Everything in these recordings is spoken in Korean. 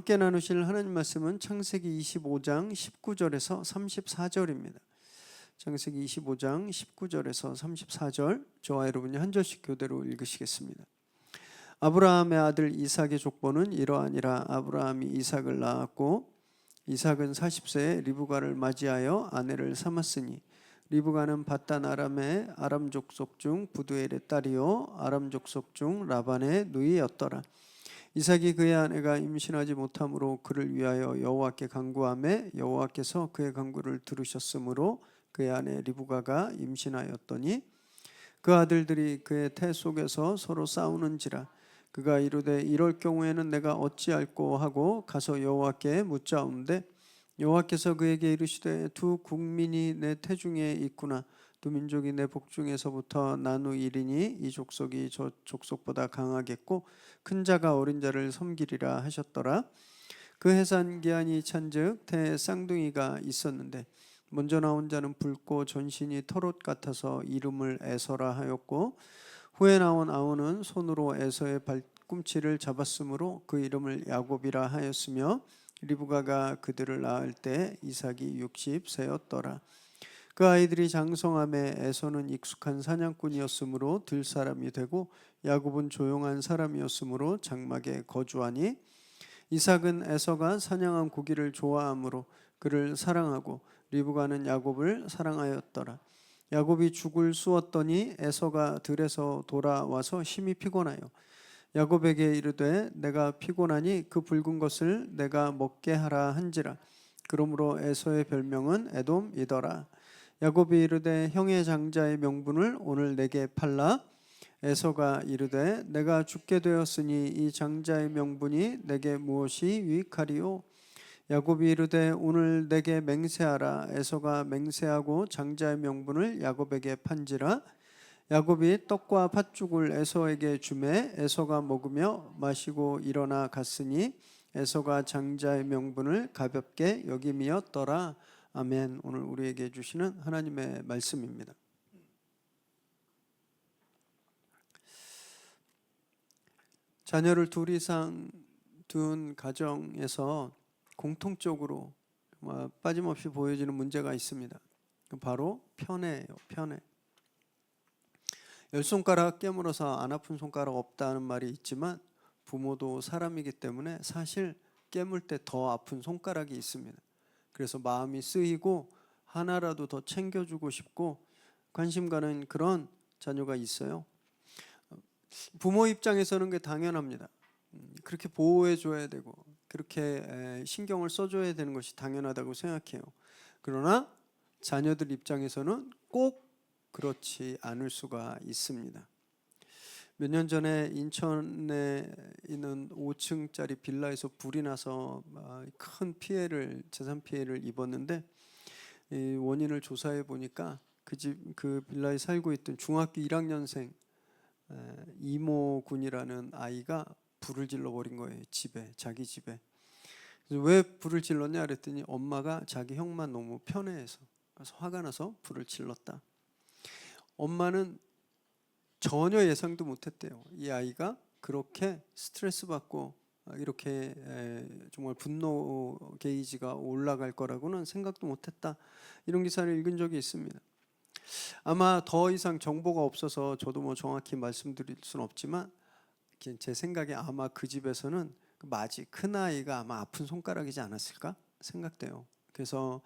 함께 나누실 하나님 말씀은 창세기 25장 19절에서 34절입니다. 창세기 25장 19절에서 34절, 저와 여러분이 한 절씩 교대로 읽으시겠습니다. 아브라함의 아들 이삭의 족보는 이러하니라. 아브라함이 이삭을 낳았고 이삭은 40세에 리브가를 맞이하여 아내를 삼았으니 리브가는 밧단 아람의 아람 족속 중 부두엘의 딸이요 아람 족속 중 라반의 누이였더라. 이삭이 그의 아내가 임신하지 못함으로 그를 위하여 여호와께 간구하매 여호와께서 그의 간구를 들으셨으므로 그의 아내 리브가가 임신하였더니 그 아들들이 그의 태 속에서 서로 싸우는지라. 그가 이르되 이럴 경우에는 내가 어찌할꼬 하고 가서 여호와께 묻자온데 여호와께서 그에게 이르시되 두 국민이 내 태중에 있구나. 두 민족이 내 복중에서부터 나누이리니 이 족속이 저 족속보다 강하겠고 큰 자가 어린 자를 섬기리라 하셨더라. 그 해산 기한이 찬즉 태에 쌍둥이가 있었는데 먼저 나온 자는 붉고 전신이 털옷 같아서 이름을 에서라 하였고 후에 나온 아우는 손으로 에서의 발꿈치를 잡았으므로 그 이름을 야곱이라 하였으며 리브가가 그들을 낳을 때 이삭이 60세였더라. 그 아이들이 장성함에 에서는 익숙한 사냥꾼이었으므로 들 사람이 되고 야곱은 조용한 사람이었으므로 장막에 거주하니 이삭은 에서가 사냥한 고기를 좋아하므로 그를 사랑하고 리브가는 야곱을 사랑하였더라. 야곱이 죽을 쑤었더니 에서가 들에서 돌아와서 심히 피곤하여 야곱에게 이르되 내가 피곤하니 그 붉은 것을 내가 먹게 하라 한지라. 그러므로 에서의 별명은 에돔이더라. 야곱이 이르되 형의 장자의 명분을 오늘 내게 팔라. 에서가 이르되 내가 죽게 되었으니 이 장자의 명분이 내게 무엇이 유익하리요. 야곱이 이르되 오늘 내게 맹세하라. 에서가 맹세하고 장자의 명분을 야곱에게 판지라. 야곱이 떡과 팥죽을 에서에게 주매 에서가 먹으며 마시고 일어나 갔으니 에서가 장자의 명분을 가볍게 여김이었더라. 아멘. 오늘 우리에게 주시는 하나님의 말씀입니다. 자녀를 둘 이상 둔 가정에서 공통적으로 빠짐없이 보여지는 문제가 있습니다. 바로 편애예요. 편애. 10손가락 깨물어서 안 아픈 손가락 없다는 말이 있지만 부모도 사람이기 때문에 사실 깨물 때 더 아픈 손가락이 있습니다. 그래서 마음이 쓰이고 하나라도 더 챙겨주고 싶고 관심 가는 그런 자녀가 있어요. 부모 입장에서는 그게 당연합니다. 그렇게 보호해줘야 되고 그렇게 신경을 써줘야 되는 것이 당연하다고 생각해요. 그러나 자녀들 입장에서는 꼭 그렇지 않을 수가 있습니다. 몇 년 전에 인천에 있는 5층짜리 빌라에서 불이 나서 큰 피해를, 재산 피해를 입었는데 원인을 조사해 보니까 그 빌라에 살고 있던 중학교 1학년생 이모군이라는 아이가 불을 질러 버린 거예요. 자기 집에. 그래서 왜 불을 질렀냐 그랬더니 엄마가 자기 형만 너무 편애해서, 그래서 화가 나서 불을 질렀다. 엄마는 전혀 예상도 못했대요. 이 아이가 그렇게 스트레스 받고 이렇게 정말 분노 게이지가 올라갈 거라고는 생각도 못했다. 이런 기사를 읽은 적이 있습니다. 아마 더 이상 정보가 없어서 저도 정확히 말씀드릴 수는 없지만 제 생각에 아마 그 집에서는 큰 아이가 아마 아픈 손가락이지 않았을까 생각돼요. 그래서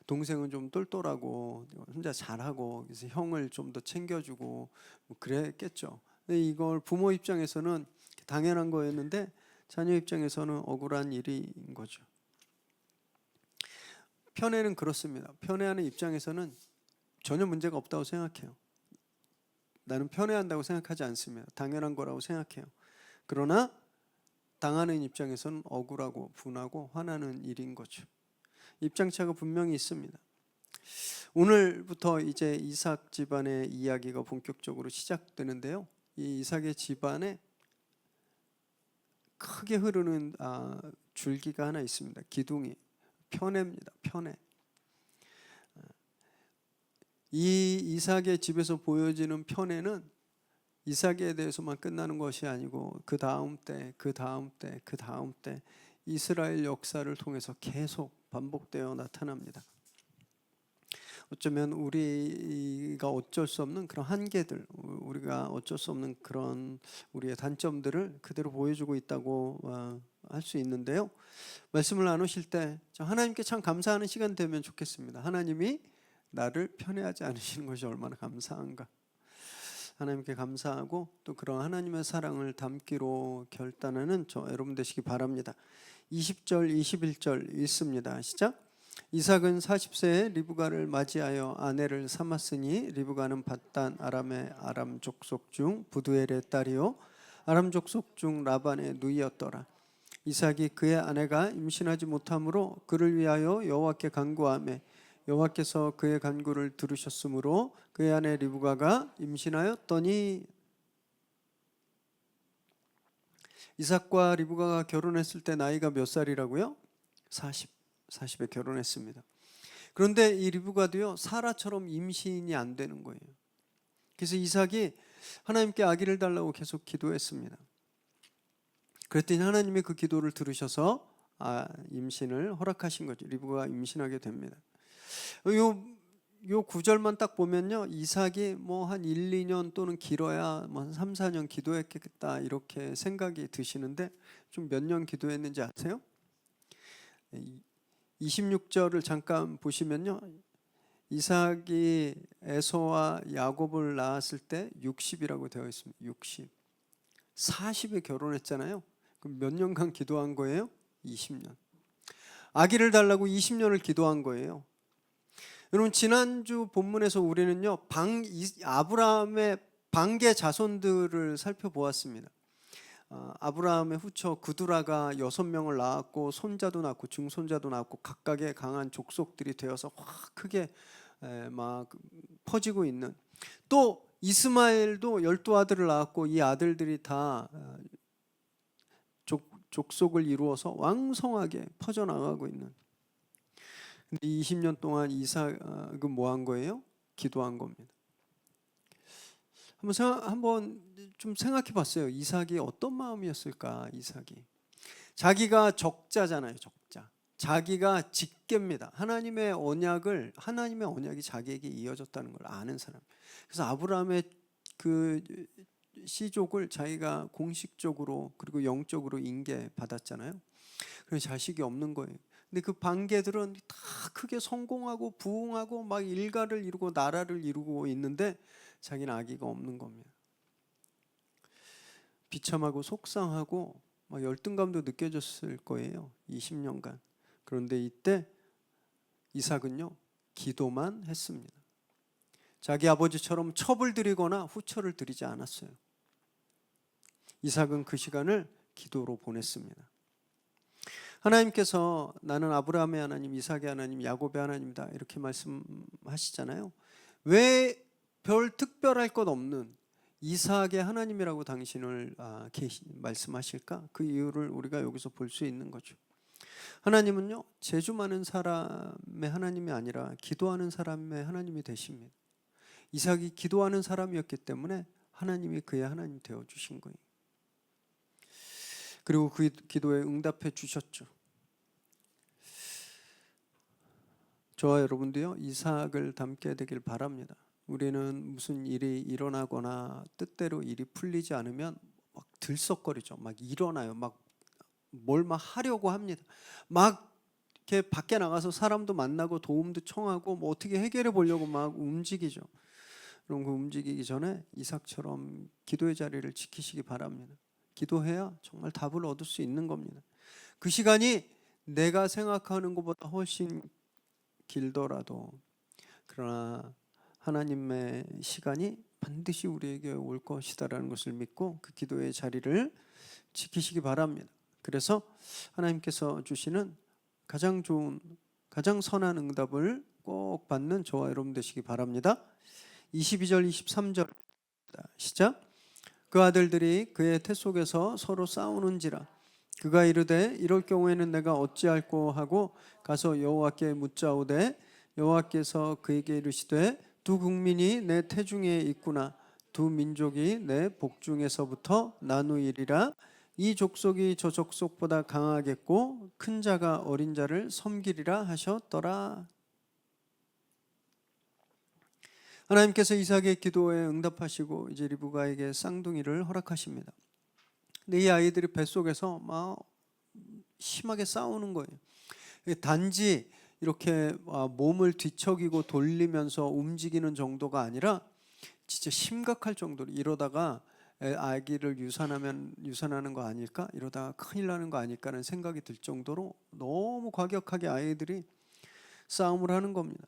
동생은 좀 똘똘하고 혼자 잘하고 그래서 형을 좀 더 챙겨주고 그랬겠죠. 근데 이걸 부모 입장에서는 당연한 거였는데 자녀 입장에서는 억울한 일인 거죠. 편애는 그렇습니다. 편애하는 입장에서는 전혀 문제가 없다고 생각해요. 나는 편애한다고 생각하지 않습니다. 당연한 거라고 생각해요. 그러나 당하는 입장에서는 억울하고 분하고 화나는 일인 거죠. 입장차가 분명히 있습니다. 오늘부터 이제 이삭 집안의 이야기가 본격적으로 시작되는데요. 이 이삭의 집안에 크게 흐르는 줄기가 하나 있습니다. 기둥이 편애입니다. 편애. 이 이삭의 집에서 보여지는 편애는 이삭에 대해서만 끝나는 것이 아니고 그 다음 때 이스라엘 역사를 통해서 계속 반복되어 나타납니다. 어쩌면 우리가 어쩔 수 없는 그런 한계들, 우리가 어쩔 수 없는 그런 우리의 단점들을 그대로 보여주고 있다고 할 수 있는데요. 말씀을 나누실 때 하나님께 참 감사하는 시간 되면 좋겠습니다. 하나님이 나를 편애하지 않으시는 것이 얼마나 감사한가. 하나님께 감사하고 또 그런 하나님의 사랑을 담기로 결단하는 저 여러분 되시기 바랍니다. 20절 21절 읽습니다. 시작. 이삭은 40세에 리브가를 맞이하여 아내를 삼았으니 리브가는 밧단 아람의 아람 족속 중 부두엘의 딸이요 아람 족속 중 라반의 누이였더라. 이삭이 그의 아내가 임신하지 못하므로 그를 위하여 여호와께 간구하매 여호와께서 그의 간구를 들으셨으므로 그의 아내 리브가가 임신하였더니. 이삭과 리브가가 결혼했을 때 나이가 몇 살이라고요? 40에 결혼했습니다. 그런데 이 리브가도요 사라처럼 임신이 안 되는 거예요. 그래서 이삭이 하나님께 아기를 달라고 계속 기도했습니다. 그랬더니 하나님이 그 기도를 들으셔서 임신을 허락하신 거죠. 리브가가 임신하게 됩니다. 요 구절만 딱 보면요 이삭이 뭐 한 1, 2년 또는 길어야 뭐 한 3, 4년 기도했겠다 이렇게 생각이 드시는데 좀 몇 년 기도했는지 아세요? 26절을 잠깐 보시면요 이삭이 에서와 야곱을 낳았을 때 60이라고 되어 있습니다. 60. 40에 결혼했잖아요. 그럼 몇 년간 기도한 거예요? 20년. 아기를 달라고 20년을 기도한 거예요. 여러분 지난주 본문에서 우리는요 아브라함의 방계 자손들을 살펴보았습니다. 아브라함의 후처 그두라가 6명을 낳았고 손자도 낳고 중손자도 낳고 각각의 강한 족속들이 되어서 확 크게 막 퍼지고 있는, 또 이스마엘도 12아들을 낳았고 이 아들들이 다 족속을 이루어서 왕성하게 퍼져나가고 있는. 근데 20년 동안 이삭은 뭐 한 거예요? 기도한 겁니다. 한번 좀 생각해 봤어요. 이삭이 어떤 마음이었을까? 이삭이 자기가 적자잖아요. 적자. 자기가 직계입니다. 하나님의 언약이 자기에게 이어졌다는 걸 아는 사람. 그래서 아브라함의 그 씨족을 자기가 공식적으로 그리고 영적으로 인계받았잖아요. 그래서 자식이 없는 거예요. 근데 그 방계들은 다 크게 성공하고 부흥하고 막 일가를 이루고 나라를 이루고 있는데 자기는 아기가 없는 겁니다. 비참하고 속상하고 막 열등감도 느껴졌을 거예요. 20년간. 그런데 이때 이삭은요 기도만 했습니다. 자기 아버지처럼 첩을 드리거나 후처를 드리지 않았어요. 이삭은 그 시간을 기도로 보냈습니다. 하나님께서 나는 아브라함의 하나님, 이삭의 하나님, 야곱의 하나님이다 이렇게 말씀하시잖아요. 왜 별 특별할 것 없는 이삭의 하나님이라고 당신을 말씀하실까? 그 이유를 우리가 여기서 볼 수 있는 거죠. 하나님은요 재주 많은 사람의 하나님이 아니라 기도하는 사람의 하나님이 되십니다. 이삭이 기도하는 사람이었기 때문에 하나님이 그의 하나님 되어주신 거예요. 그리고 그 기도에 응답해 주셨죠. 저와 여러분도요 이삭을 닮게 되길 바랍니다. 우리는 무슨 일이 일어나거나 뜻대로 일이 풀리지 않으면 막 들썩거리죠. 막 일어나요. 막 뭘 막 하려고 합니다. 막 이렇게 밖에 나가서 사람도 만나고 도움도 청하고 뭐 어떻게 해결해 보려고 막 움직이죠. 그럼 그 움직이기 전에 이삭처럼 기도의 자리를 지키시기 바랍니다. 기도해야 정말 답을 얻을 수 있는 겁니다. 그 시간이 내가 생각하는 것보다 훨씬 길더라도 그러나 하나님의 시간이 반드시 우리에게 올 것이다라는 것을 믿고 그 기도의 자리를 지키시기 바랍니다. 그래서 하나님께서 주시는 가장 좋은 가장 선한 응답을 꼭 받는 저와 여러분 되시기 바랍니다. 22절 23절 시작. 그 아들들이 그의 태 속에서 서로 싸우는지라 그가 이르되 이럴 경우에는 내가 어찌할꼬 하고 가서 여호와께 묻자오되 여호와께서 그에게 이르시되 두 국민이 내 태중에 있구나 두 민족이 내 복중에서부터 나누이리라 이 족속이 저 족속보다 강하겠고 큰 자가 어린 자를 섬기리라 하셨더라. 하나님께서 이삭의 기도에 응답하시고 이제 리브가에게 쌍둥이를 허락하십니다. 근데 이 아이들이 뱃속에서 막 심하게 싸우는 거예요. 단지 이렇게 몸을 뒤척이고 돌리면서 움직이는 정도가 아니라 진짜 심각할 정도로, 이러다가 아기를 유산하는 거 아닐까? 이러다가 큰일 나는 거 아닐까라는 생각이 들 정도로 너무 과격하게 아이들이 싸움을 하는 겁니다.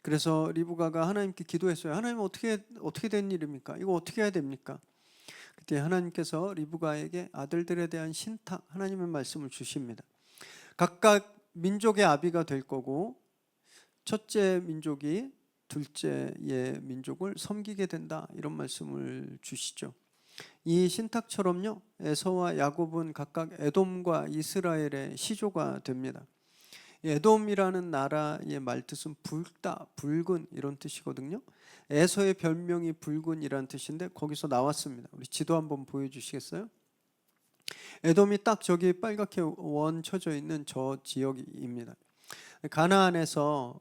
그래서 리브가가 하나님께 기도했어요. 하나님, 어떻게 된 일입니까? 이거 어떻게 해야 됩니까? 그때 하나님께서 리브가에게 아들들에 대한 신탁, 하나님의 말씀을 주십니다. 각각 민족의 아비가 될 거고 첫째 민족이 둘째의 민족을 섬기게 된다, 이런 말씀을 주시죠. 이 신탁처럼요, 에서와 야곱은 각각 에돔과 이스라엘의 시조가 됩니다. 에돔이라는 나라의 말뜻은 붉다, 붉은, 이런 뜻이거든요. 에서의 별명이 붉은이라는 뜻인데 거기서 나왔습니다. 우리 지도 한번 보여주시겠어요? 에돔이 딱 저기 빨갛게 원 쳐져 있는 저 지역입니다. 가나안에서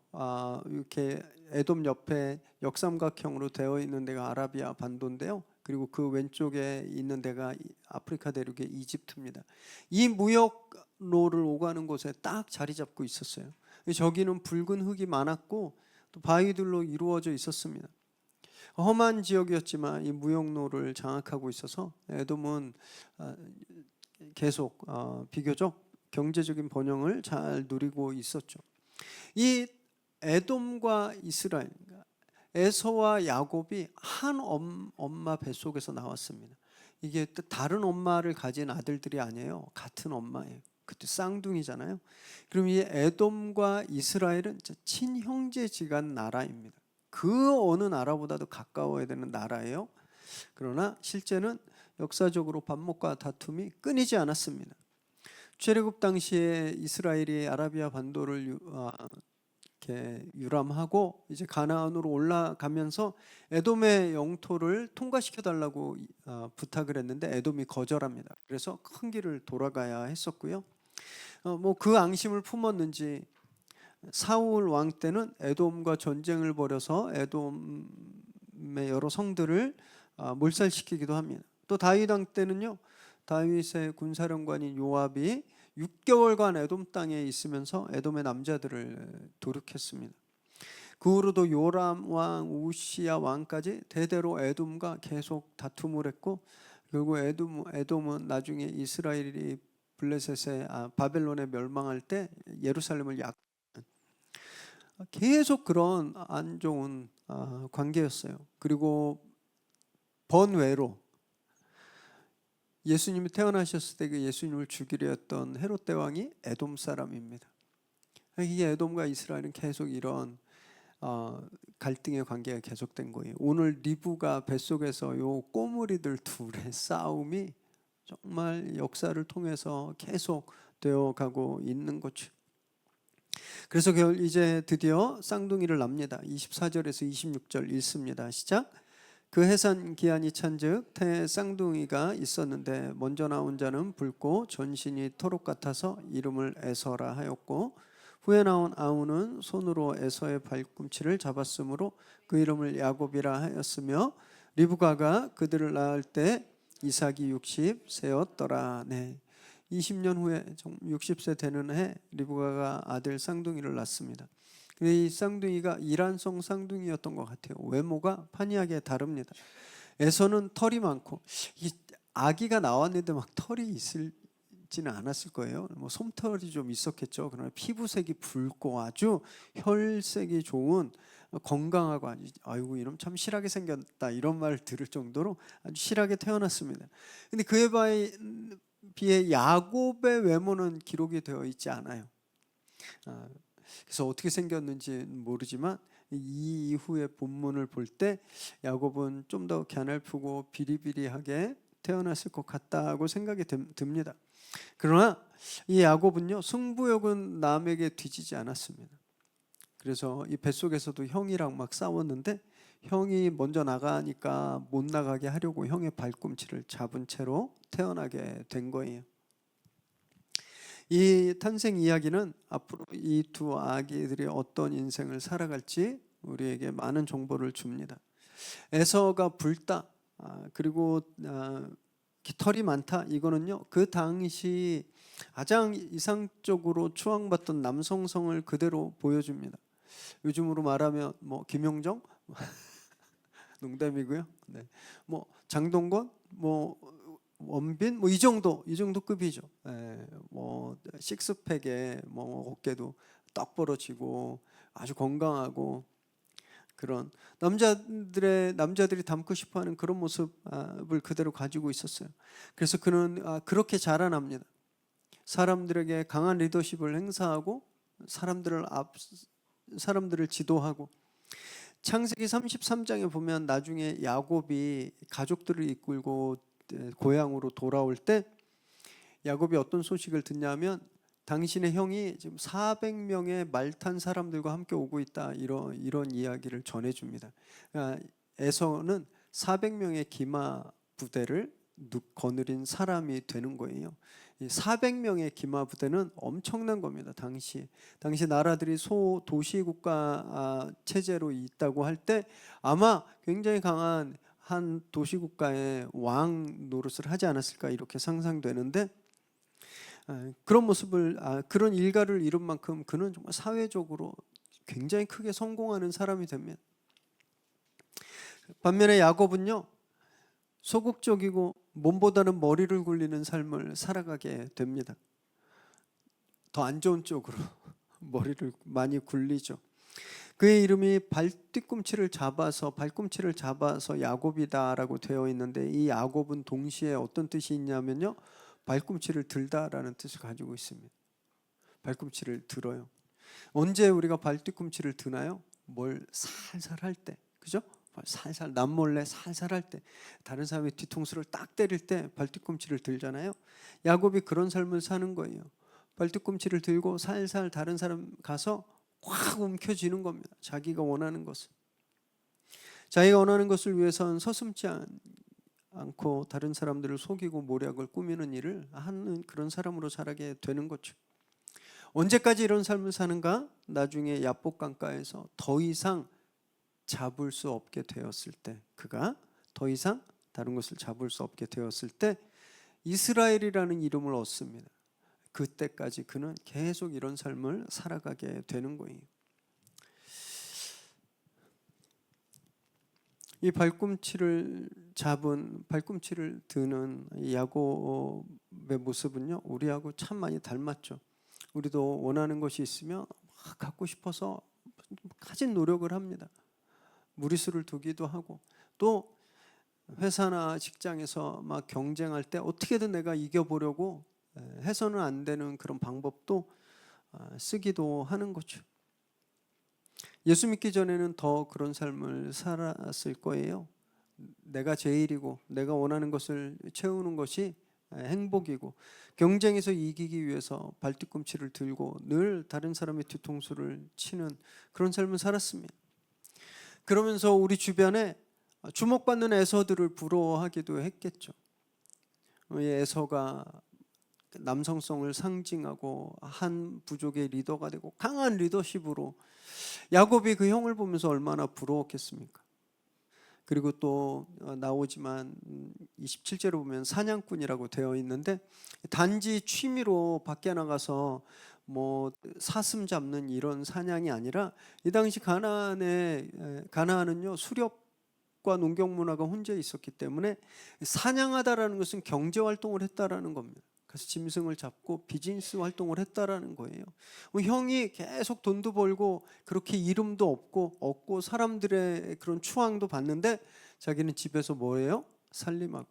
이렇게 에돔 옆에 역삼각형으로 되어 있는 데가 아라비아 반도인데요. 그리고 그 왼쪽에 있는 데가 아프리카 대륙의 이집트입니다. 이 무역로를 오가는 곳에 딱 자리 잡고 있었어요. 저기는 붉은 흙이 많았고 또 바위들로 이루어져 있었습니다. 험한 지역이었지만 이 무역로를 장악하고 있어서 에돔은 계속 비교적 경제적인 번영을 잘 누리고 있었죠. 이 에돔과 이스라엘, 에서와 야곱이 한 엄마 뱃속에서 나왔습니다. 이게 다른 엄마를 가진 아들들이 아니에요. 같은 엄마예요. 그때 쌍둥이잖아요. 그럼 이 에돔과 이스라엘은 친형제지간 나라입니다. 그 어느 나라보다도 가까워야 되는 나라예요. 그러나 실제는 역사적으로 반목과 다툼이 끊이지 않았습니다. 출애굽 당시에 이스라엘이 아라비아 반도를 이렇게 유람하고 이제 가나안으로 올라가면서 에돔의 영토를 통과시켜 달라고 부탁을 했는데 에돔이 거절합니다. 그래서 큰 길을 돌아가야 했었고요. 그 앙심을 품었는지 사울 왕 때는 에돔과 전쟁을 벌여서 에돔의 여러 성들을 몰살시키기도 합니다. 또 다윗 왕 때는요, 다윗의 군사령관인 요압이 6개월간 에돔 땅에 있으면서 에돔의 남자들을 도륙했습니다. 그 후로도 요람 왕, 우시야 왕까지 대대로 에돔과 계속 다툼을 했고, 결국 에돔은 나중에 이스라엘이 블레셋의 바벨론에 멸망할 때 예루살렘을 계속 그런 안 좋은 관계였어요. 그리고 번외로 예수님이 태어나셨을 때 그 예수님을 죽이려 했던 헤롯 대왕이 에돔 사람입니다. 이게 에돔과 이스라엘은 계속 이런 갈등의 관계가 계속된 거예요. 오늘 리브가 뱃속에서 요 꼬물이들 둘의 싸움이 정말 역사를 통해서 계속 되어가고 있는 거죠. 그래서 이제 드디어 쌍둥이를 납니다. 24절에서 26절 읽습니다. 시작. 그 해산 기한이 찬즉 태에 쌍둥이가 있었는데 먼저 나온 자는 붉고 전신이 토록 같아서 이름을 에서라 하였고, 후에 나온 아우는 손으로 에서의 발꿈치를 잡았으므로 그 이름을 야곱이라 하였으며, 리브가가 그들을 낳을 때 이삭이 60세였더라. 20년 후에 60세 되는 해 리브가가 아들 쌍둥이를 낳습니다. 이 쌍둥이가 이란성 쌍둥이였던 것 같아요. 외모가 판이하게 다릅니다. 에서는 털이 많고, 아기가 나왔는데 막 털이 있지는 않았을 거예요. 솜털이 좀 있었겠죠. 그러나 피부색이 붉고 아주 혈색이 좋은, 건강하고 아이고 이놈 참 실하게 생겼다, 이런 말을 들을 정도로 아주 실하게 태어났습니다. 근데 그에 비해 야곱의 외모는 기록이 되어 있지 않아요. 그래서 어떻게 생겼는지 모르지만 이 이후의 본문을 볼 때 야곱은 좀 더 갸냘프고 비리비리하게 태어났을 것 같다고 생각이 듭니다. 그러나 이 야곱은요, 승부욕은 남에게 뒤지지 않았습니다. 그래서 이 뱃속에서도 형이랑 막 싸웠는데 형이 먼저 나가니까 못 나가게 하려고 형의 발꿈치를 잡은 채로 태어나게 된 거예요. 이 탄생 이야기는 앞으로 이 두 아기들이 어떤 인생을 살아갈지 우리에게 많은 정보를 줍니다. 에서가 붉다, 그리고 깃털이 많다. 이거는요, 그 당시 가장 이상적으로 추앙받던 남성성을 그대로 보여줍니다. 요즘으로 말하면 뭐 김용정, 농담이고요. 네. 뭐 장동건, 뭐 원빈, 뭐 이 정도 급이죠. 네. 뭐 식스팩에 뭐 어깨도 떡 벌어지고 아주 건강하고 그런 남자들이 닮고 싶어하는 그런 모습을 그대로 가지고 있었어요. 그래서 그는 그렇게 자라납니다. 사람들에게 강한 리더십을 행사하고 사람들을 지도하고, 창세기 33장에 보면 나중에 야곱이 가족들을 이끌고 고향으로 돌아올 때 야곱이 어떤 소식을 듣냐면 당신의 형이 지금 400명의 말 탄 사람들과 함께 오고 있다, 이런 이야기를 전해줍니다. 에서는 400명의 기마 부대를 거느린 사람이 되는 거예요. 400명의 기마 부대는 엄청난 겁니다. 당시 나라들이 소도시 국가 체제로 있다고 할 때 아마 굉장히 강한 한 도시 국가의 왕 노릇을 하지 않았을까, 이렇게 상상되는데, 그런 모습을 그런 일가를 이룬 만큼 그는 정말 사회적으로 굉장히 크게 성공하는 사람이 됩니다. 반면에 야곱은요, 소극적이고 몸보다는 머리를 굴리는 삶을 살아가게 됩니다. 더 안 좋은 쪽으로 머리를 많이 굴리죠. 그의 이름이 발꿈치를 잡아서 야곱이다라고 되어 있는데, 이 야곱은 동시에 어떤 뜻이 있냐면요, 발꿈치를 들다라는 뜻을 가지고 있습니다. 발꿈치를 들어요. 언제 우리가 발뒤꿈치를 드나요? 뭘 살살 할 때, 그죠? 살살 남몰래 살살 할 때, 다른 사람의 뒤통수를 딱 때릴 때 발뒤꿈치를 들잖아요. 야곱이 그런 삶을 사는 거예요. 발뒤꿈치를 들고 살살 다른 사람 가서 확 움켜쥐는 겁니다. 자기가 원하는 것을 위해서는 서슴지 않고 다른 사람들을 속이고 모략을 꾸미는 일을 하는 그런 사람으로 자라게 되는 거죠. 언제까지 이런 삶을 사는가? 나중에 야복 강가에서 더 이상 잡을 수 없게 되었을 때, 그가 더 이상 다른 것을 잡을 수 없게 되었을 때 이스라엘이라는 이름을 얻습니다. 그때까지 그는 계속 이런 삶을 살아가게 되는 거예요. 이 발꿈치를 드는 야곱의 모습은요, 우리하고 참 많이 닮았죠. 우리도 원하는 것이 있으면 막 갖고 싶어서 가진 노력을 합니다. 무리수를 두기도 하고, 또 회사나 직장에서 막 경쟁할 때 어떻게든 내가 이겨보려고 해서는 안 되는 그런 방법도 쓰기도 하는 거죠. 예수 믿기 전에는 더 그런 삶을 살았을 거예요. 내가 제일이고 내가 원하는 것을 채우는 것이 행복이고, 경쟁에서 이기기 위해서 발뒤꿈치를 들고 늘 다른 사람의 뒤통수를 치는 그런 삶을 살았습니다. 그러면서 우리 주변에 주목받는 에서들을 부러워하기도 했겠죠. 에서가 남성성을 상징하고 한 부족의 리더가 되고 강한 리더십으로, 야곱이 그 형을 보면서 얼마나 부러웠겠습니까? 그리고 또 나오지만 27절에 보면 사냥꾼이라고 되어 있는데, 단지 취미로 밖에 나가서 뭐 사슴 잡는 이런 사냥이 아니라, 이 당시 가나안은요 수렵과 농경 문화가 혼재 있었기 때문에 사냥하다라는 것은 경제 활동을 했다라는 겁니다. 그래서 짐승을 잡고 비즈니스 활동을 했다라는 거예요. 형이 계속 돈도 벌고 그렇게 이름도 얻고 사람들의 그런 추앙도 받는데, 자기는 집에서 뭐예요? 살림하고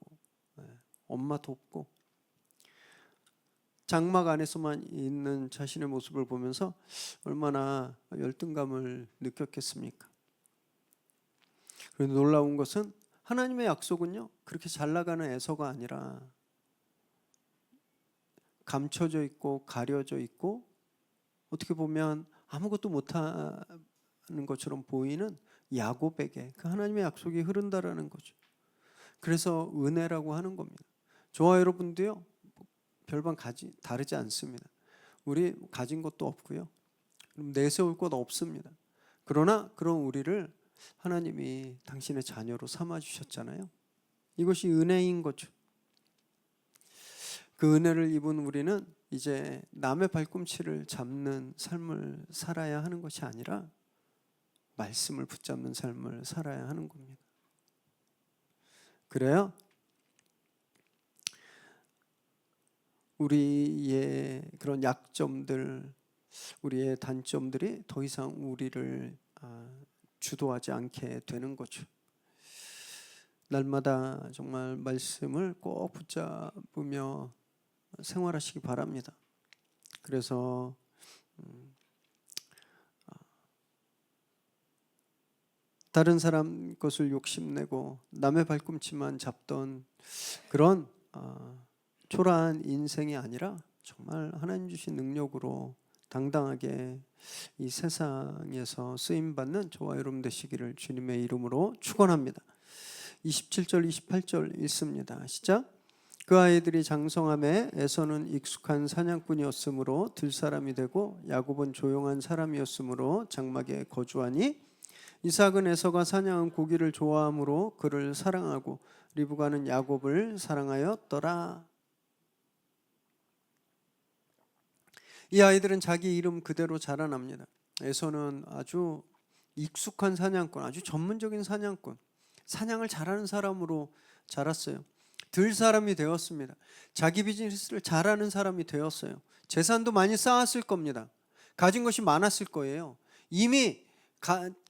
엄마 돕고 장막 안에서만 있는 자신의 모습을 보면서 얼마나 열등감을 느꼈겠습니까? 그런데 놀라운 것은 하나님의 약속은요, 그렇게 잘 나가는 에서가 아니라 감춰져 있고 가려져 있고 어떻게 보면 아무것도 못하는 것처럼 보이는 야곱에게 그 하나님의 약속이 흐른다라는 거죠. 그래서 은혜라고 하는 겁니다. 저와 여러분도요, 별반 다르지 않습니다. 우리 가진 것도 없고요, 내세울 것 없습니다. 그러나 그런 우리를 하나님이 당신의 자녀로 삼아 주셨잖아요. 이것이 은혜인 거죠. 그 은혜를 입은 우리는 이제 남의 발꿈치를 잡는 삶을 살아야 하는 것이 아니라 말씀을 붙잡는 삶을 살아야 하는 겁니다. 그래야 우리의 그런 약점들, 우리의 단점들이 더 이상 우리를 주도하지 않게 되는 거죠. 날마다 정말 말씀을 꼭 붙잡으며 생활하시기 바랍니다. 그래서 다른 사람 것을 욕심내고 남의 발꿈치만 잡던 그런 초라한 인생이 아니라 정말 하나님 주신 능력으로 당당하게 이 세상에서 쓰임받는 저와 여러분 되시기를 주님의 이름으로 축원합니다. 27절 28절 읽습니다. 시작. 그 아이들이 장성함에 에서는 익숙한 사냥꾼이었으므로 들사람이 되고 야곱은 조용한 사람이었으므로 장막에 거주하니 이삭은 에서가 사냥한 고기를 좋아하므로 그를 사랑하고 리브가는 야곱을 사랑하였더라. 이 아이들은 자기 이름 그대로 자라납니다. 에서는 아주 익숙한 사냥꾼, 아주 전문적인 사냥꾼, 사냥을 잘하는 사람으로 자랐어요. 들 사람이 되었습니다. 자기 비즈니스를 잘하는 사람이 되었어요. 재산도 많이 쌓았을 겁니다. 가진 것이 많았을 거예요. 이미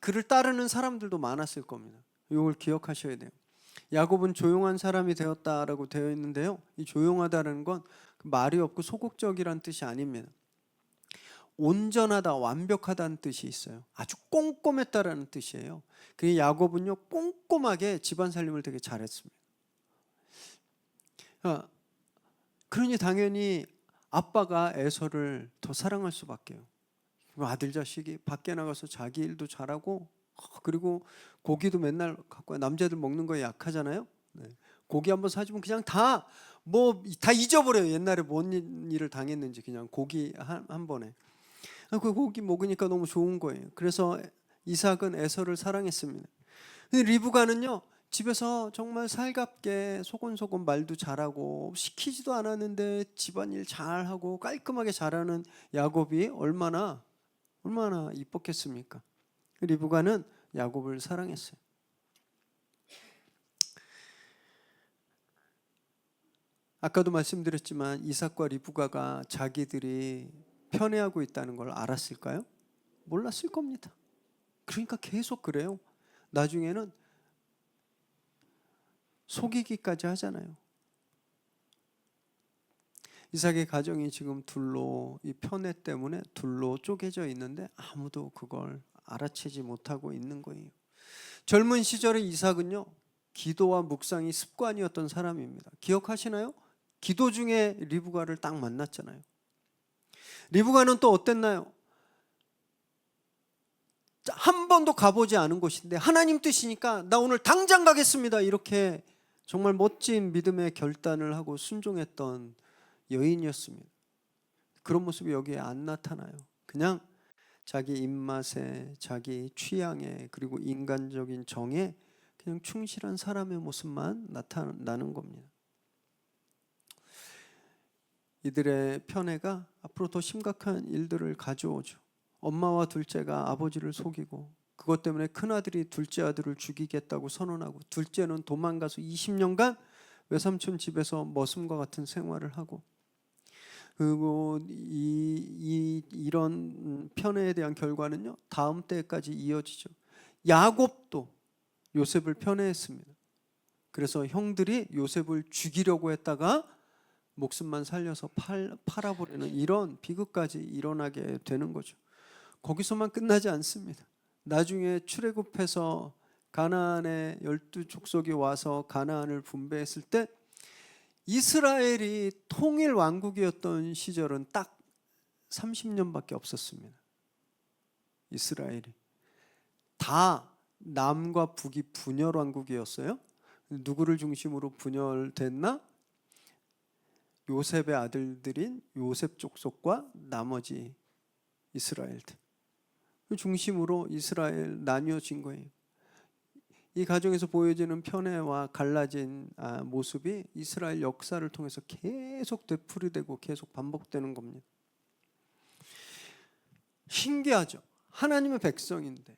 그를 따르는 사람들도 많았을 겁니다. 이걸 기억하셔야 돼요. 야곱은 조용한 사람이 되었다라고 되어 있는데요, 이 조용하다는 건 말이 없고 소극적이란 뜻이 아닙니다. 온전하다, 완벽하다는 뜻이 있어요. 아주 꼼꼼했다라는 뜻이에요. 그 야곱은요, 꼼꼼하게 집안 살림을 되게 잘했습니다. 그러니 당연히 아빠가 에서를 더 사랑할 수밖에요. 아들 자식이 밖에 나가서 자기 일도 잘하고, 그리고 고기도 맨날 갖고 와요. 남자들 먹는 거에 약하잖아요. 고기 한번 사주면 그냥 다 잊어버려요. 옛날에 뭔 일을 당했는지. 그냥 고기 한 번에. 그 고기 먹으니까 너무 좋은 거예요. 그래서 이삭은 에서를 사랑했습니다. 근데 리브가는요, 집에서 정말 살갑게 소곤소곤 말도 잘하고 시키지도 않았는데 집안일 잘하고 깔끔하게 잘하는 야곱이 얼마나 이뻤겠습니까? 리브가는 야곱을 사랑했어요. 아까도 말씀드렸지만 이삭과 리브가가 자기들이 편애하고 있다는 걸 알았을까요? 몰랐을 겁니다. 그러니까 계속 그래요. 나중에는 속이기까지 하잖아요. 이삭의 가정이 지금 이 편애 때문에 둘로 쪼개져 있는데 아무도 그걸 알아채지 못하고 있는 거예요. 젊은 시절에 이삭은요, 기도와 묵상이 습관이었던 사람입니다. 기억하시나요? 기도 중에 리브가를 딱 만났잖아요. 리브가는 또 어땠나요? 한 번도 가보지 않은 곳인데 하나님 뜻이니까 나 오늘 당장 가겠습니다, 이렇게 정말 멋진 믿음의 결단을 하고 순종했던 여인이었습니다. 그런 모습이 여기에 안 나타나요. 그냥 자기 입맛에, 자기 취향에, 그리고 인간적인 정에 그냥 충실한 사람의 모습만 나타나는 겁니다. 이들의 편애가 앞으로 더 심각한 일들을 가져오죠. 엄마와 둘째가 아버지를 속이고, 그것 때문에 큰아들이 둘째 아들을 죽이겠다고 선언하고, 둘째는 도망가서 20년간 외삼촌 집에서 머슴과 같은 생활을 하고, 그리고 이런 편애에 대한 결과는요, 다음 때까지 이어지죠. 야곱도 요셉을 편애했습니다. 그래서 형들이 요셉을 죽이려고 했다가 목숨만 살려서 팔아버리는 이런 비극까지 일어나게 되는 거죠. 거기서만 끝나지 않습니다. 나중에 출애굽해서 가나안의 12족속이 와서 가나안을 분배했을 때 이스라엘이 통일 왕국이었던 시절은 딱 30년밖에 없었습니다. 이스라엘이 다 남과 북이 분열 왕국이었어요. 누구를 중심으로 분열됐나? 요셉의 아들들인 요셉 족속과 나머지 이스라엘들 중심으로 이스라엘 나뉘어진 거예요. 이 가정에서 보여지는 편애와 갈라진 모습이 이스라엘 역사를 통해서 계속 되풀이되고 계속 반복되는 겁니다. 신기하죠. 하나님의 백성인데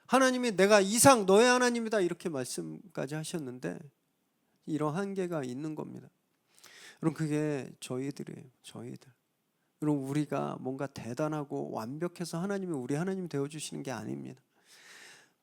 하나님이 내가 이상 너의 하나님이다 이렇게 말씀까지 하셨는데 이런 한계가 있는 겁니다. 여러분 그게 저희들이에요. 저희들. 여러분 우리가 뭔가 대단하고 완벽해서 하나님이 우리 하나님 되어주시는 게 아닙니다.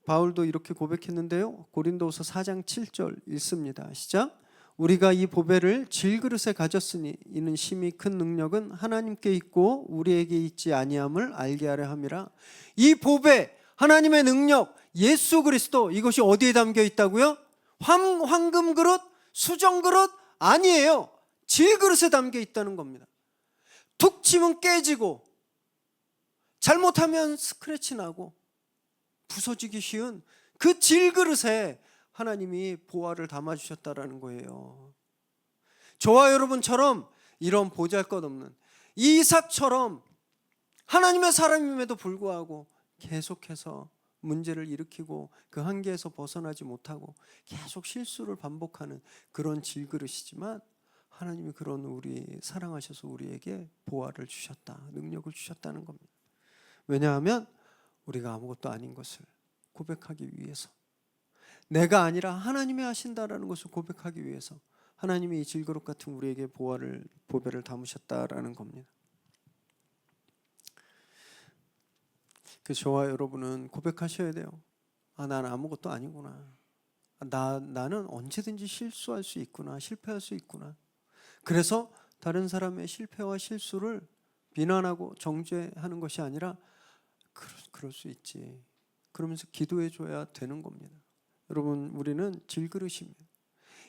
바울도 이렇게 고백했는데요. 고린도후서 4장 7절 읽습니다. 시작. 우리가 이 보배를 질그릇에 가졌으니 이는 심히 큰 능력은 하나님께 있고 우리에게 있지 아니함을 알게 하려 함이라. 이 보배 하나님의 능력 예수 그리스도 이것이 어디에 담겨 있다고요? 황금 그릇, 수정 그릇 아니에요. 질그릇에 담겨 있다는 겁니다. 툭 치면 깨지고 잘못하면 스크래치 나고 부서지기 쉬운 그 질그릇에 하나님이 보화를 담아주셨다라는 거예요. 저와 여러분처럼 이런 보잘것없는 이삭처럼 하나님의 사람임에도 불구하고 계속해서 문제를 일으키고 그 한계에서 벗어나지 못하고 계속 실수를 반복하는 그런 질그릇이지만 하나님이 그런 우리 사랑하셔서 우리에게 보화를 주셨다, 능력을 주셨다는 겁니다. 왜냐하면 우리가 아무것도 아닌 것을 고백하기 위해서, 내가 아니라 하나님이 하신다라는 것을 고백하기 위해서 하나님이 이 질그릇 같은 우리에게 보배를 담으셨다라는 겁니다. 그래서 저와 여러분은 고백하셔야 돼요. 난 아무것도 아니구나. 나는 언제든지 실수할 수 있구나. 실패할 수 있구나. 그래서 다른 사람의 실패와 실수를 비난하고 정죄하는 것이 아니라 그럴 수 있지. 그러면서 기도해 줘야 되는 겁니다. 여러분 우리는 질그릇입니다.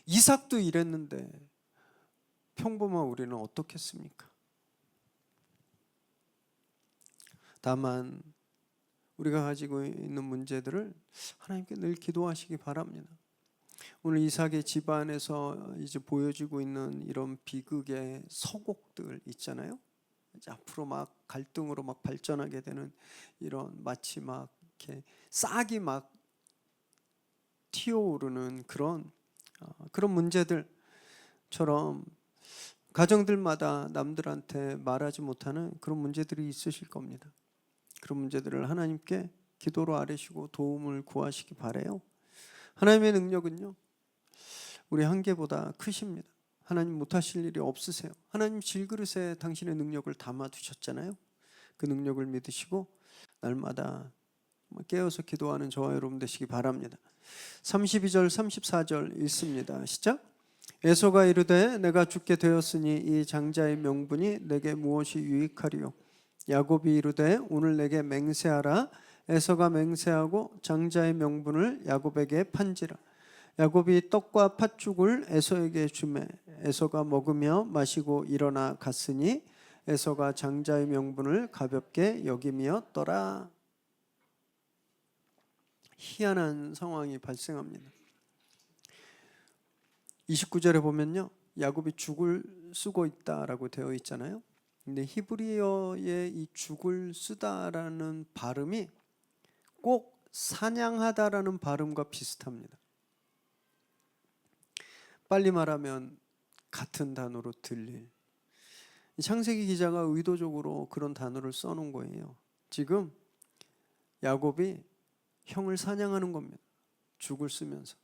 이삭도 이랬는데 평범한 우리는 어떻겠습니까? 다만 우리가 가지고 있는 문제들을 하나님께 늘 기도하시기 바랍니다. 오늘 이삭의 집안에서 이제 보여지고 있는 이런 비극의 서곡들 있잖아요. 이제 앞으로 막 갈등으로 막 발전하게 되는 이런 마치 막 이렇게 싹이 막 튀어오르는 그런 문제들처럼 가정들마다 남들한테 말하지 못하는 그런 문제들이 있으실 겁니다. 그런 문제들을 하나님께 기도로 아뢰시고 도움을 구하시기 바라요. 하나님의 능력은요 우리 한계보다 크십니다. 하나님 못하실 일이 없으세요. 하나님 질그릇에 당신의 능력을 담아두셨잖아요. 그 능력을 믿으시고 날마다 깨어서 기도하는 저와 여러분 되시기 바랍니다. 32절 34절 읽습니다. 시작. 에서가 이르되 내가 죽게 되었으니 이 장자의 명분이 내게 무엇이 유익하리요. 야곱이 이르되 오늘 내게 맹세하라. 에서가 맹세하고 장자의 명분을 야곱에게 판지라. 야곱이 떡과 팥죽을 에서에게 주매 에서가 먹으며 마시고 일어나 갔으니 에서가 장자의 명분을 가볍게 여김이었더라. 희한한 상황이 발생합니다. 29절에 보면요 야곱이 죽을 쓰고 있다라고 되어 있잖아요. 근데 히브리어의 이 죽을 쓰다라는 발음이 꼭 사냥하다라는 발음과 비슷합니다. 빨리 말하면 같은 단어로 들릴. 창세기 기자가 의도적으로 그런 단어를 써놓은 거예요. 지금 야곱이 형을 사냥하는 겁니다. 죽을 쓰면서.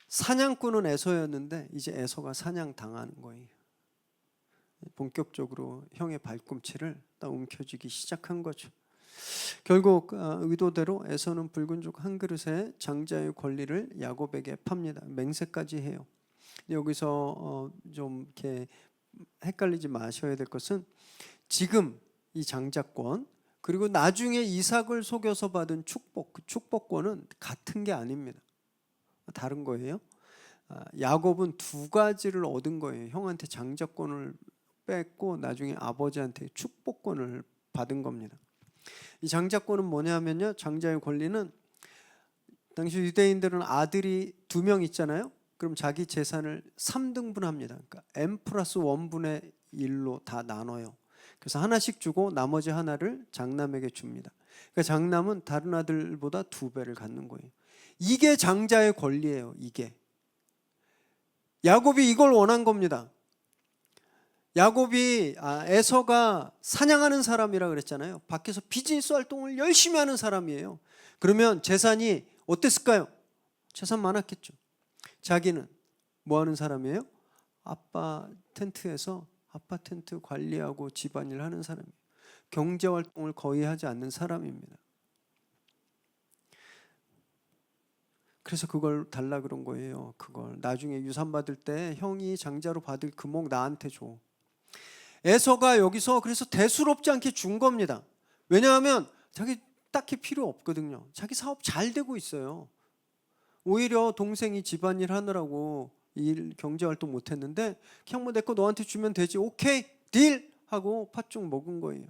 사냥꾼은 에서였는데 이제 에서가 사냥당하는 거예요. 본격적으로 형의 발꿈치를 딱 움켜쥐기 시작한 거죠. 결국 의도대로 에서는 붉은 죽 한 그릇에 장자의 권리를 야곱에게 팝니다. 맹세까지 해요. 여기서 좀 이렇게 헷갈리지 마셔야 될 것은 지금 이 장자권 그리고 나중에 이삭을 속여서 받은 축복, 그 축복권은 같은 게 아닙니다. 다른 거예요. 야곱은 두 가지를 얻은 거예요. 형한테 장자권을 뺏고 나중에 아버지한테 축복권을 받은 겁니다. 이 장자권은 뭐냐면요, 장자의 권리는 당시 유대인들은 아들이 2명 있잖아요. 그럼 자기 재산을 3등분합니다. 그러니까 n 플러스 1분의 1로 다 나눠요. 그래서 하나씩 주고 나머지 하나를 장남에게 줍니다. 그러니까 장남은 다른 아들보다 2배를 갖는 거예요. 이게 장자의 권리예요. 이게 야곱이 이걸 원한 겁니다. 야곱이 에서가 사냥하는 사람이라 그랬잖아요. 밖에서 비즈니스 활동을 열심히 하는 사람이에요. 그러면 재산이 어땠을까요? 재산 많았겠죠. 자기는 뭐 하는 사람이에요? 아빠 텐트에서 아빠 텐트 관리하고 집안일 하는 사람이에요. 경제 활동을 거의 하지 않는 사람입니다. 그래서 그걸 달라 그런 거예요. 그걸 나중에 유산 받을 때 형이 장자로 받을 금옥 나한테 줘. 에서가 여기서 그래서 대수롭지 않게 준 겁니다. 왜냐하면 자기 딱히 필요 없거든요. 자기 사업 잘 되고 있어요. 오히려 동생이 집안일 하느라고 경제활동 못했는데 그냥 뭐 내 거 너한테 주면 되지, 오케이 딜 하고 팥죽 먹은 거예요.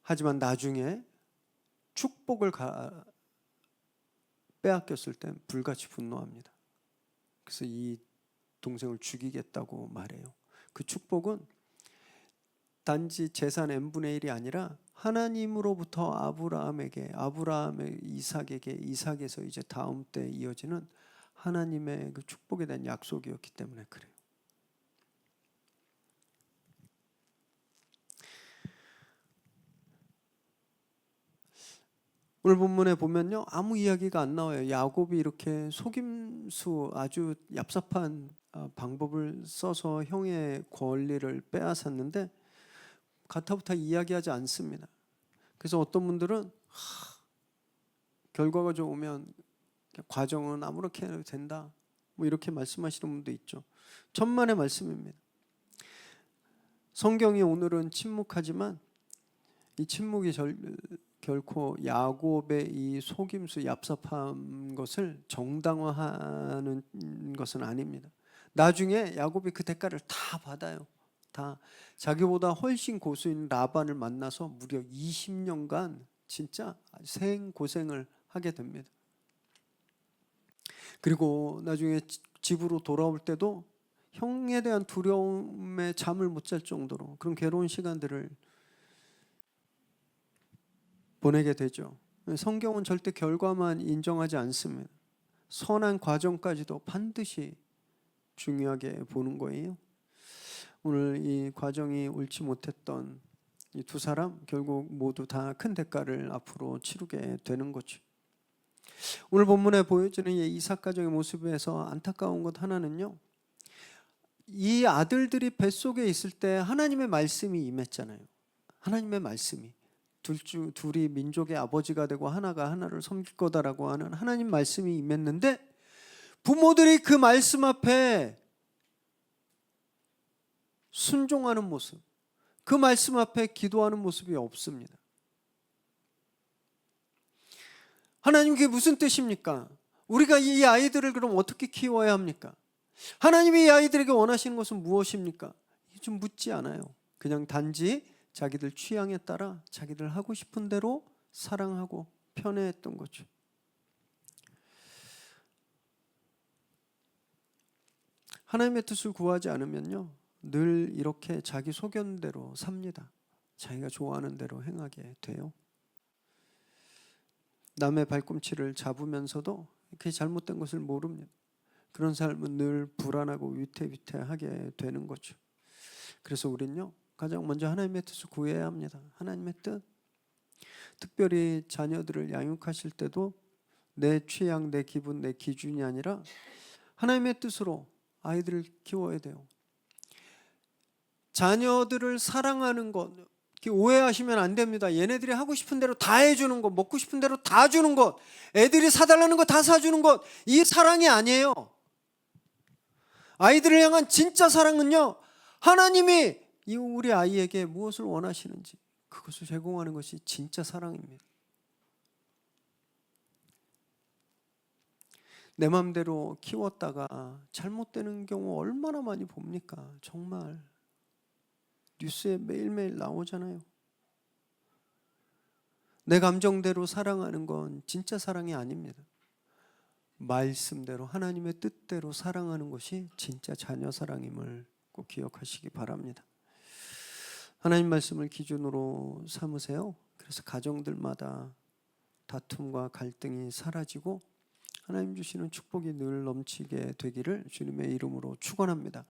하지만 나중에 축복을 빼앗겼을 땐 불같이 분노합니다. 그래서 이 동생을 죽이겠다고 말해요. 그 축복은 단지 재산 n분의 1이 아니라 하나님으로부터 아브라함에게, 아브라함의 이삭에게, 이삭에서 이제 다음 때 이어지는 하나님의 그 축복에 대한 약속이었기 때문에 그래요. 오늘 본문에 보면요, 아무 이야기가 안 나와요. 야곱이 이렇게 속임수, 아주 얍삽한 방법을 써서 형의 권리를 빼앗았는데 가타부타 이야기하지 않습니다. 그래서 어떤 분들은 결과가 좋으면 과정은 아무렇게 해도 된다, 뭐 이렇게 말씀하시는 분도 있죠. 천만의 말씀입니다. 성경이 오늘은 침묵하지만 이 침묵이 결코 야곱의 이 속임수 얍삽한 것을 정당화하는 것은 아닙니다. 나중에 야곱이 그 대가를 다 받아요. 다 자기보다 훨씬 고수인 라반을 만나서 무려 20년간 진짜 생고생을 하게 됩니다. 그리고 나중에 집으로 돌아올 때도 형에 대한 두려움에 잠을 못 잘 정도로 그런 괴로운 시간들을 보내게 되죠. 성경은 절대 결과만 인정하지 않습니다. 선한 과정까지도 반드시 중요하게 보는 거예요. 오늘 이 과정이 옳지 못했던 이 2사람 결국 모두 다 큰 대가를 앞으로 치르게 되는 거죠. 오늘 본문에 보여지는 이 이삭 가정의 모습에서 안타까운 것 하나는요, 이 아들들이 뱃속에 있을 때 하나님의 말씀이 임했잖아요. 하나님의 말씀이 둘이 민족의 아버지가 되고 하나가 하나를 섬길 거다라고 하는 하나님 말씀이 임했는데 부모들이 그 말씀 앞에 순종하는 모습, 그 말씀 앞에 기도하는 모습이 없습니다. 하나님, 그게 무슨 뜻입니까? 우리가 이 아이들을 그럼 어떻게 키워야 합니까? 하나님이 이 아이들에게 원하시는 것은 무엇입니까? 좀 묻지 않아요. 그냥 단지 자기들 취향에 따라 자기들 하고 싶은 대로 사랑하고 편애했던 거죠. 하나님의 뜻을 구하지 않으면요, 늘 이렇게 자기 소견대로 삽니다. 자기가 좋아하는 대로 행하게 돼요. 남의 발꿈치를 잡으면서도 그게 잘못된 것을 모릅니다. 그런 삶은 늘 불안하고 위태위태하게 되는 거죠. 그래서 우리는요, 가장 먼저 하나님의 뜻을 구해야 합니다. 하나님의 뜻. 특별히 자녀들을 양육하실 때도 내 취향, 내 기분, 내 기준이 아니라 하나님의 뜻으로 아이들을 키워야 돼요. 자녀들을 사랑하는 것, 오해하시면 안 됩니다. 얘네들이 하고 싶은 대로 다 해주는 것, 먹고 싶은 대로 다 주는 것, 애들이 사달라는 거 다 사주는 것, 이 사랑이 아니에요. 아이들을 향한 진짜 사랑은요, 하나님이 우리 아이에게 무엇을 원하시는지 그것을 제공하는 것이 진짜 사랑입니다. 내 마음대로 키웠다가 잘못되는 경우 얼마나 많이 봅니까? 정말 뉴스에 매일매일 나오잖아요. 내 감정대로 사랑하는 건 진짜 사랑이 아닙니다. 말씀대로 하나님의 뜻대로 사랑하는 것이 진짜 자녀 사랑임을 꼭 기억하시기 바랍니다. 하나님 말씀을 기준으로 삼으세요. 그래서 가정들마다 다툼과 갈등이 사라지고 하나님 주시는 축복이 늘 넘치게 되기를 주님의 이름으로 축원합니다.